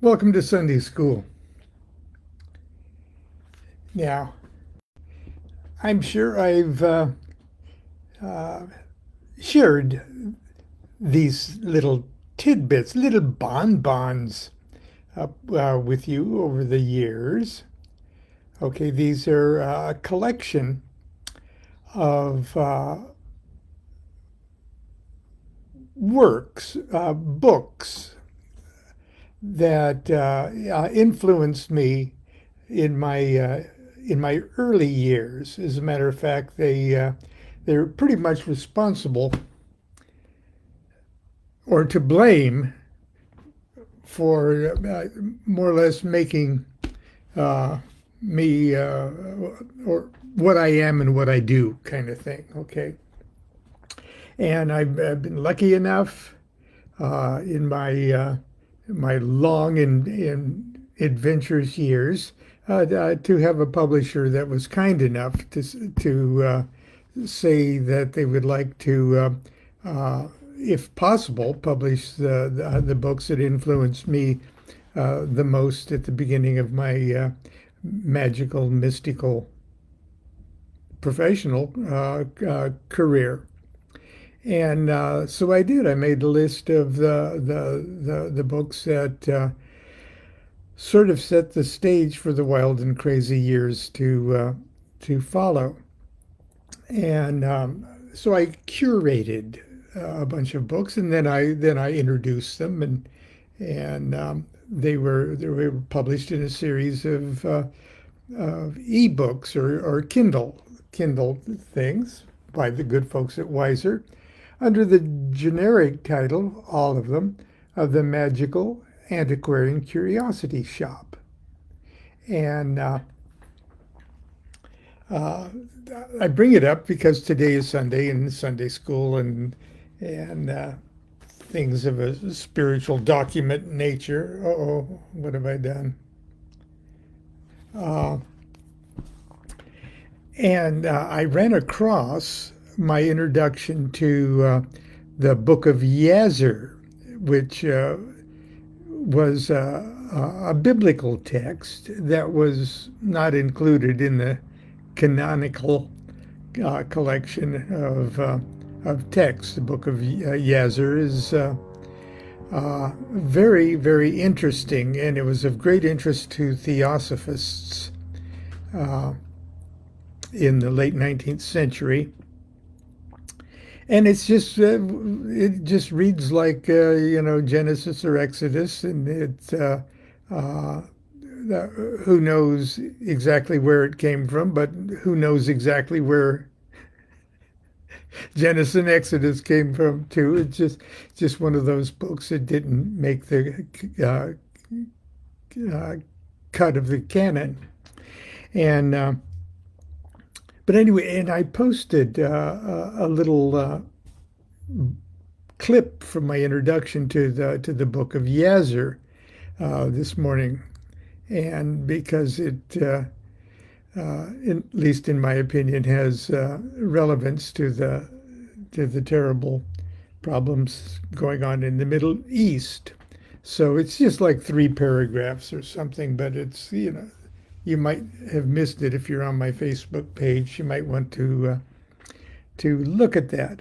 Welcome to Sunday School. Now, I'm sure I've uh, shared these little tidbits, little bonbons with you over the years. Okay, these are a collection of works, books that influenced me in my early years. As a matter of fact, they're pretty much responsible or to blame for more or less making uh, me or what I am and what I do, kind of thing. Okay, and I've been lucky enough in my long and adventurous years to have a publisher that was kind enough to say that they would like to, if possible, publish the books that influenced me the most at the beginning of my magical, mystical, professional career. And so I did. I made a list of the books that sort of set the stage for the wild and crazy years to follow. And so I curated a bunch of books, and then I introduced them, and they were published in a series of ebooks or Kindle things by the good folks at Weiser, under the generic title, all of them, of the Magical Antiquarian Curiosity Shop. And uh, I bring it up because today is Sunday and Sunday school and things of a spiritual document nature. Oh, what have I done? Uh, and I ran across my introduction to the Book of Yazir, which was a biblical text that was not included in the canonical collection of texts. The Book of Yazir is very, very interesting, and it was of great interest to theosophists uh, in the late 19th century. And it just reads like Genesis or Exodus, and uh, who knows exactly where it came from, but who knows exactly where Genesis and Exodus came from too. It's just one of those books that didn't make the uh, cut of the canon. And but anyway, and I posted a little clip from my introduction to the Book of Yazir this morning, and because it, at least in my opinion, has relevance to the terrible problems going on in the Middle East. So it's just like 3 paragraphs or something, but it's you might have missed it if you're on my Facebook page. You might want to look at that.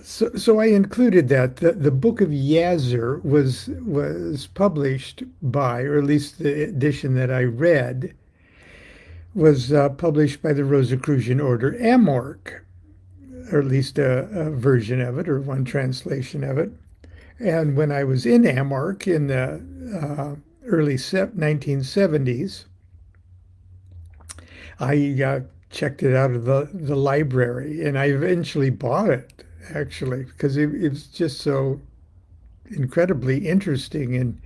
So I included that. The Book of Yazir was published by, or at least the edition that I read, was published by the Rosicrucian Order Amorc, or at least a version of it, or one translation of it. And when I was in Amorc in the early 1970s, I checked it out of the library, and I eventually bought it, actually, because it was just so incredibly interesting, and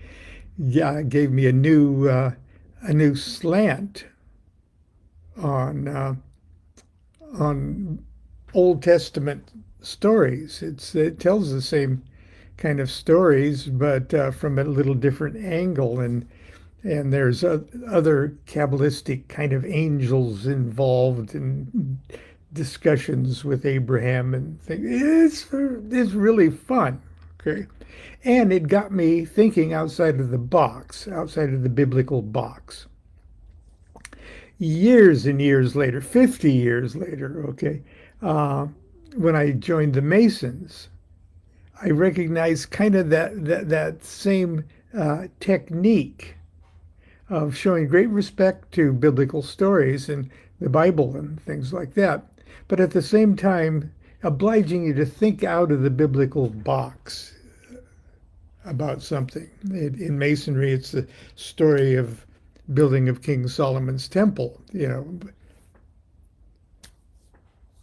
yeah, it gave me a new slant on Old Testament stories. It tells the same kind of stories, but from a little different angle, and there's other Kabbalistic kind of angels involved in discussions with Abraham and things. It's really fun. Okay. And it got me thinking outside of the box, outside of the biblical box. Years and years later, 50 years later, okay, uh, when I joined the Masons, I recognized kind of that same technique of showing great respect to biblical stories and the Bible and things like that, but at the same time obliging you to think out of the biblical box about something. In Masonry, it's the story of building of King Solomon's temple.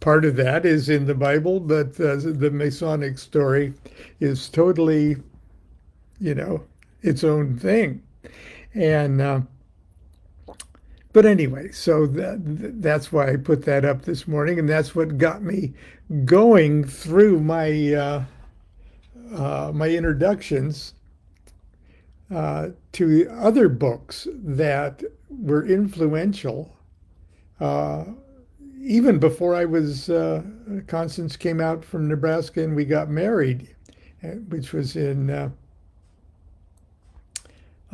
Part of that is in the Bible, but the Masonic story is totally, its own thing. And but anyway, so that's why I put that up this morning, and that's what got me going through my introductions to other books that were influential. Even before I was, Constance came out from Nebraska and we got married, which was in a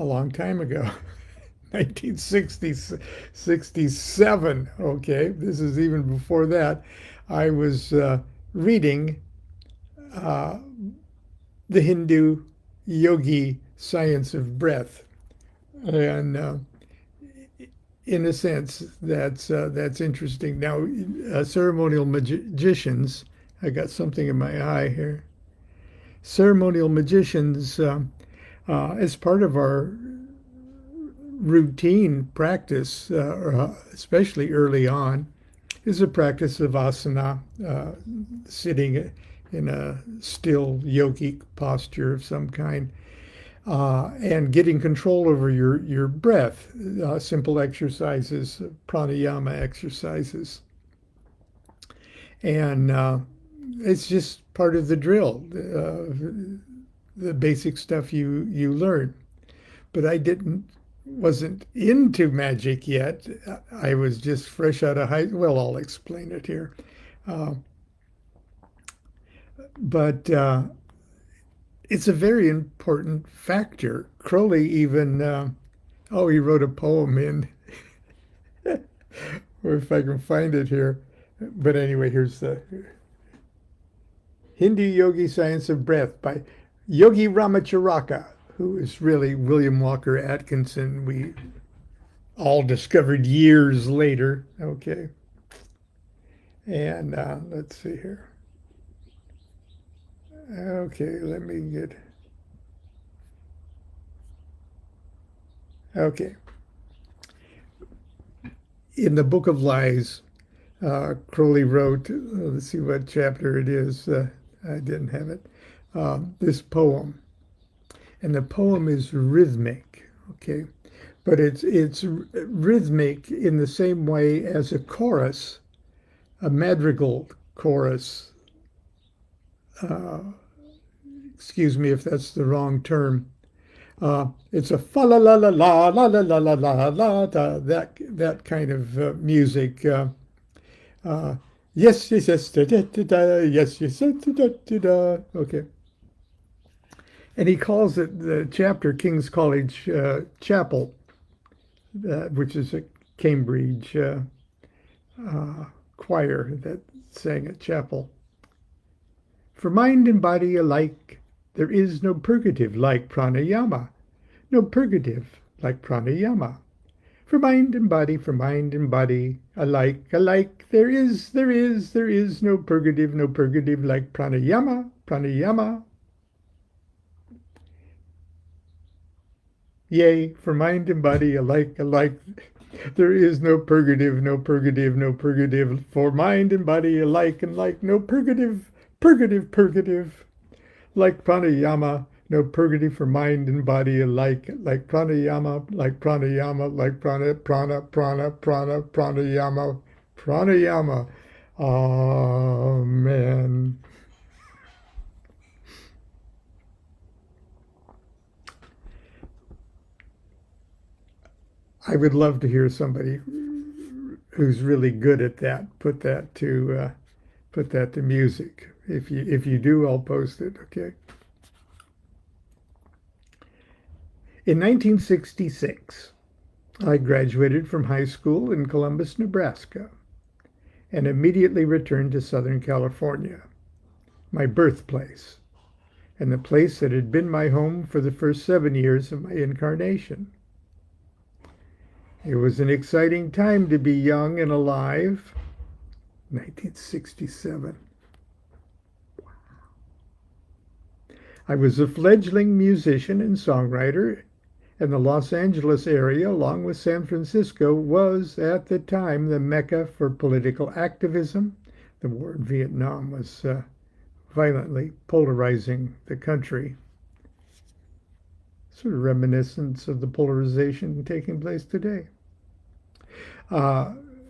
long time ago, 1967. Okay, this is even before that. I was reading the Hindu yogi science of breath, and in a sense, that's interesting. Now, ceremonial magicians. I got something in my eye here. Ceremonial magicians, as part of our routine practice, especially early on, is a practice of asana, sitting in a still yogic posture of some kind, and getting control over your breath, simple exercises, pranayama exercises. And it's just part of the drill, the basic stuff you learn. But I wasn't into magic yet. I was just fresh out of well, I'll explain it here. But it's a very important factor. Crowley even, he wrote a poem in, or if I can find it here. But anyway, here's the Hindu Yogi Science of Breath by Yogi Ramacharaka, who is really William Walker Atkinson. We all discovered years later. Okay. And let's see here. Okay, let me get. Okay. In the Book of Lies, Crowley wrote, let's see what chapter it is. I didn't have it. This poem. And the poem is rhythmic, okay? But it's rhythmic in the same way as a chorus, a madrigal chorus. Excuse me if that's the wrong term. It's a fa la la la la la la la la la la that kind of music. Yes, yes, yes, da, da, da, da, yes, yes, da, da, da, da. Okay. And he calls it the chapter King's College Chapel, which is a Cambridge choir that sang at chapel. For mind and body alike, there is no purgative like pranayama, no purgative like pranayama. For mind and body alike, there is no purgative like pranayama, pranayama. Yea, for mind and body alike, there is no purgative, for mind and body alike, no purgative, like pranayama, no purgative for mind and body alike, like pranayama, like pranayama. Amen. I would love to hear somebody who's really good at that put that to music. If you do, I'll post it. Okay. In 1966, I graduated from high school in Columbus, Nebraska, and immediately returned to Southern California, my birthplace, and the place that had been my home for the first 7 years of my incarnation. It was an exciting time to be young and alive. 1967. I was a fledgling musician and songwriter, and the Los Angeles area, along with San Francisco, was at the time the mecca for political activism. The war in Vietnam was violently polarizing the country, sort of reminiscent of the polarization taking place today.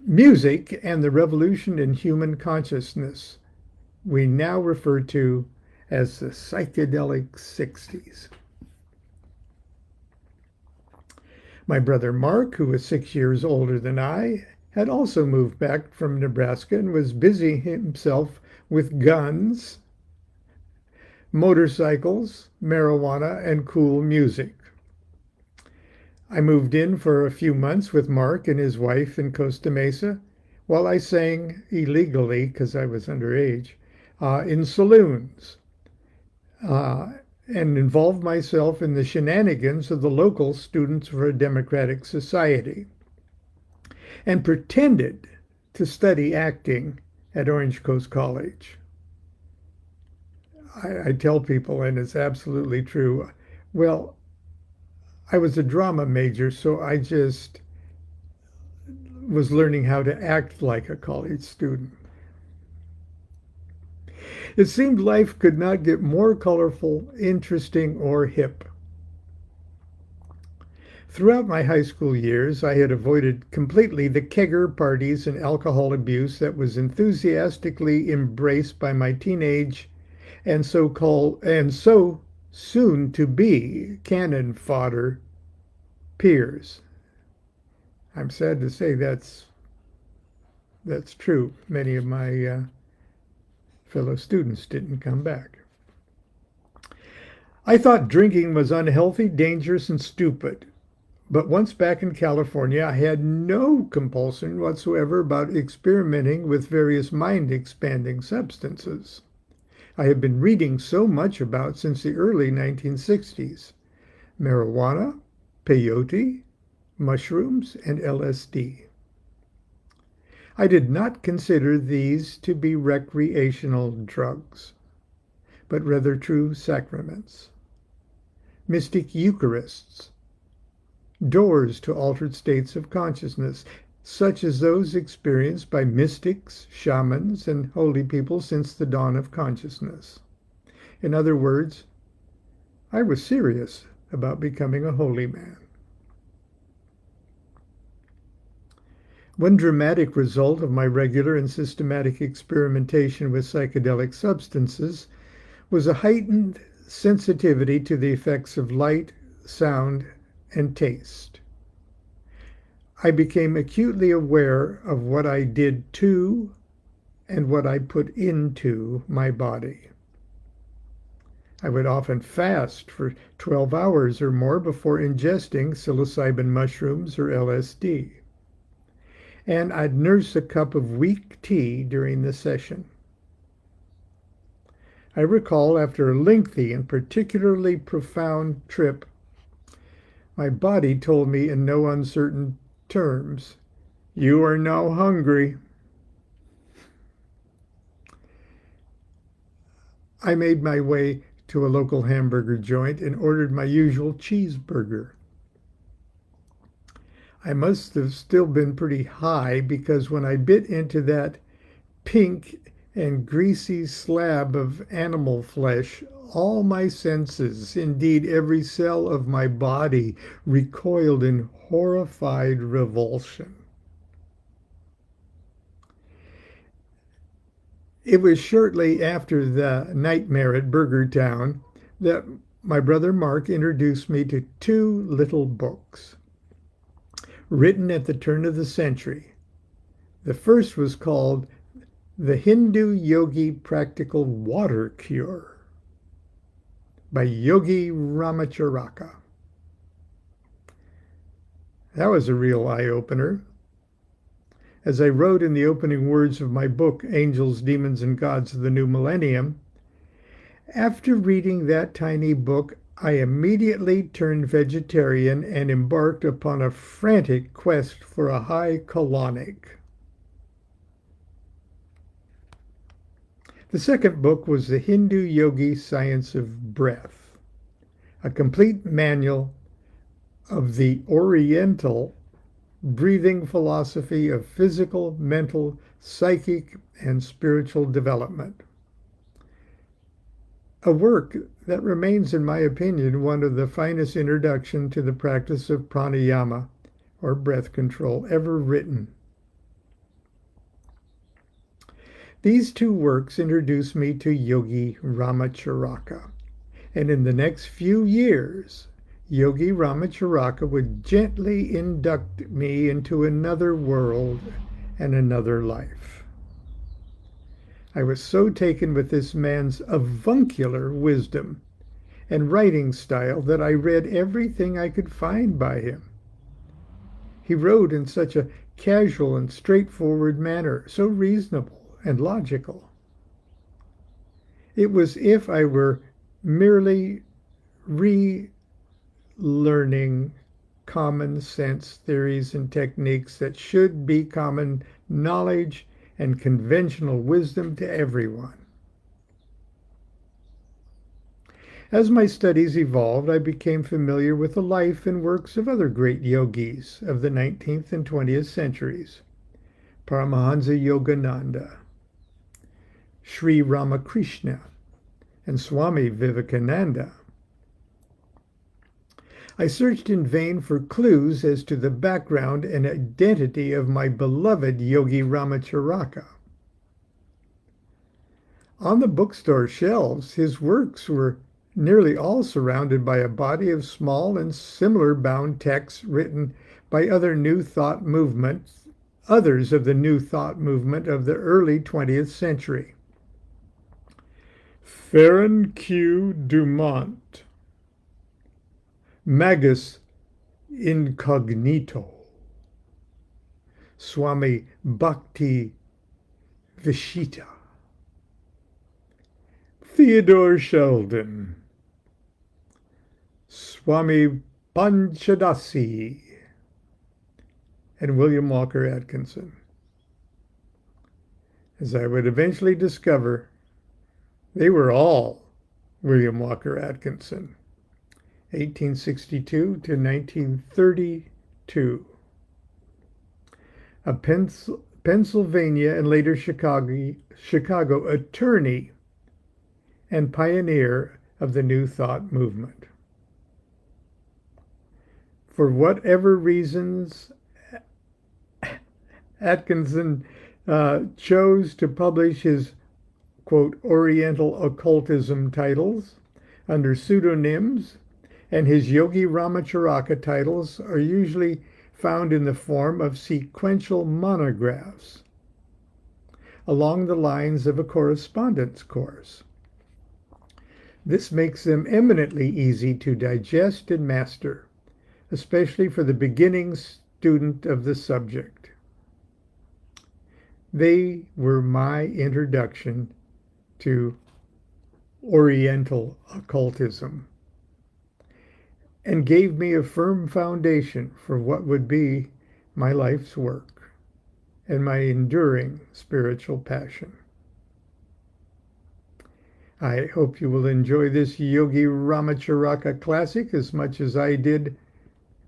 Music and the revolution in human consciousness we now refer to as the psychedelic 60s. My brother Mark, who was 6 years older than I, had also moved back from Nebraska and was busying himself with guns, motorcycles, marijuana, and cool music. I moved in for a few months with Mark and his wife in Costa Mesa while I sang illegally, because I was underage, in saloons, and involved myself in the shenanigans of the local Students for a Democratic Society, and pretended to study acting at Orange Coast College. I tell people, and it's absolutely true, well, I was a drama major, so I just was learning how to act like a college student. It seemed life could not get more colorful, interesting, or hip. Throughout my high school years, I had avoided completely the kegger parties and alcohol abuse that was enthusiastically embraced by my teenage and so soon to be cannon fodder peers. I'm sad to say that's true. Many of my fellow students didn't come back. I thought drinking was unhealthy, dangerous, and stupid. But once back in California, I had no compulsion whatsoever about experimenting with various mind-expanding substances I had been reading so much about since the early 1960s: marijuana, peyote, mushrooms, and LSD. I did not consider these to be recreational drugs, but rather true sacraments, mystic Eucharists, doors to altered states of consciousness, such as those experienced by mystics, shamans, and holy people since the dawn of consciousness. In other words, I was serious about becoming a holy man. One dramatic result of my regular and systematic experimentation with psychedelic substances was a heightened sensitivity to the effects of light, sound, and taste. I became acutely aware of what I did to and what I put into my body. I would often fast for 12 hours or more before ingesting psilocybin mushrooms or LSD. And I'd nurse a cup of weak tea during the session. I recall after a lengthy and particularly profound trip, my body told me in no uncertain terms, "You are now hungry." I made my way to a local hamburger joint and ordered my usual cheeseburger. I must have still been pretty high, because when I bit into that pink and greasy slab of animal flesh, all my senses, indeed every cell of my body, recoiled in horrified revulsion. It was shortly after the nightmare at Burger Town that my brother Mark introduced me to two little books written at the turn of the century. The first was called The Hindu Yogi Practical Water Cure by Yogi Ramacharaka. That was a real eye-opener. As I wrote in the opening words of my book, Angels, Demons, and Gods of the New Millennium, after reading that tiny book, I immediately turned vegetarian and embarked upon a frantic quest for a high colonic. The second book was the Hindu Yogi Science of Breath, a complete manual of the Oriental breathing philosophy of physical, mental, psychic, and spiritual development. A work that remains, in my opinion, one of the finest introduction to the practice of pranayama, or breath control, ever written. These two works introduced me to Yogi Ramacharaka, and in the next few years, Yogi Ramacharaka would gently induct me into another world and another life. I was so taken with this man's avuncular wisdom and writing style that I read everything I could find by him. He wrote in such a casual and straightforward manner, so reasonable and logical. It was as if I were merely relearning common sense theories and techniques that should be common knowledge and conventional wisdom to everyone. As my studies evolved, I became familiar with the life and works of other great yogis of the 19th and 20th centuries. Paramahansa Yogananda, Sri Ramakrishna, and Swami Vivekananda. I searched in vain for clues as to the background and identity of my beloved Yogi Ramacharaka. On the bookstore shelves, his works were nearly all surrounded by a body of small and similar bound texts written by others of the New Thought movement of the early 20th century. Theron Q. Dumont, Magus Incognito, Swami Bhakti Vishita, Theodore Sheldon, Swami Panchadasi, and William Walker Atkinson. As I would eventually discover, they were all William Walker Atkinson, 1862 to 1932. A Pennsylvania and later Chicago attorney and pioneer of the New Thought movement. For whatever reasons, Atkinson chose to publish his, quote, Oriental occultism titles under pseudonyms, and his Yogi Ramacharaka titles are usually found in the form of sequential monographs along the lines of a correspondence course. This makes them eminently easy to digest and master, especially for the beginning student of the subject. They were my introduction to Oriental occultism and gave me a firm foundation for what would be my life's work and my enduring spiritual passion. I hope you will enjoy this Yogi Ramacharaka classic as much as I did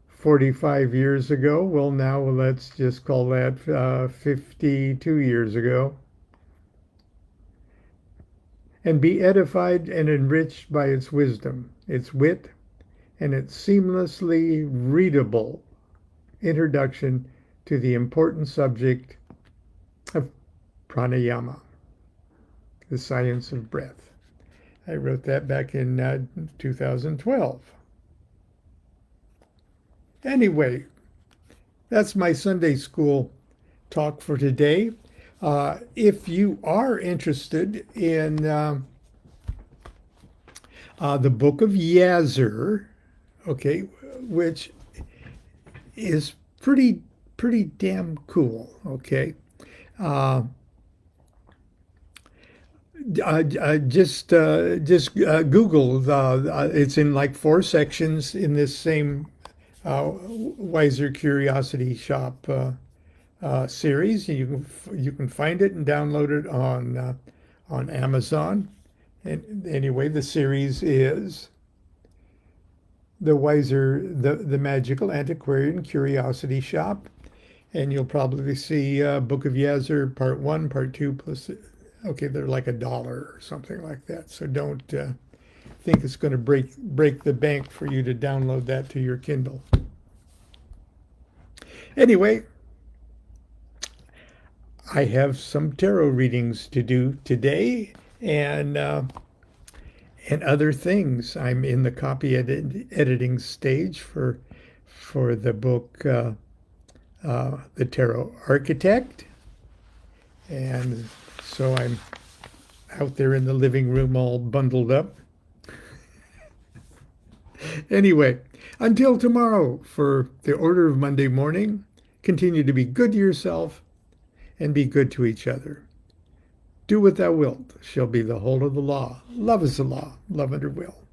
45 years ago. Well, now let's just call that 52 years ago. And be edified and enriched by its wisdom, its wit, and its seamlessly readable introduction to the important subject of pranayama, the science of breath. I wrote that back in 2012. Anyway, that's my Sunday school talk for today. If you are interested in the book of Yazar, okay, which is pretty damn cool. Okay. Uh, just Google. It's in like four sections in this same Wiser Curiosity Shop series. You can find it and download it on Amazon. And anyway, the series is the Magical Antiquarian Curiosity Shop, and you'll probably see Book of Yazur Part One, Part Two, plus. Okay, they're like $1 or something like that. So don't think it's going to break the bank for you to download that to your Kindle. Anyway, I have some tarot readings to do today, and other things. I'm in the copy editing stage for the book The Tarot Architect, and so I'm out there in the living room all bundled up. Anyway, until tomorrow for the order of Monday morning, continue to be good to yourself and be good to each other. Do what thou wilt shall be the whole of the law. Love is the law. Love under will.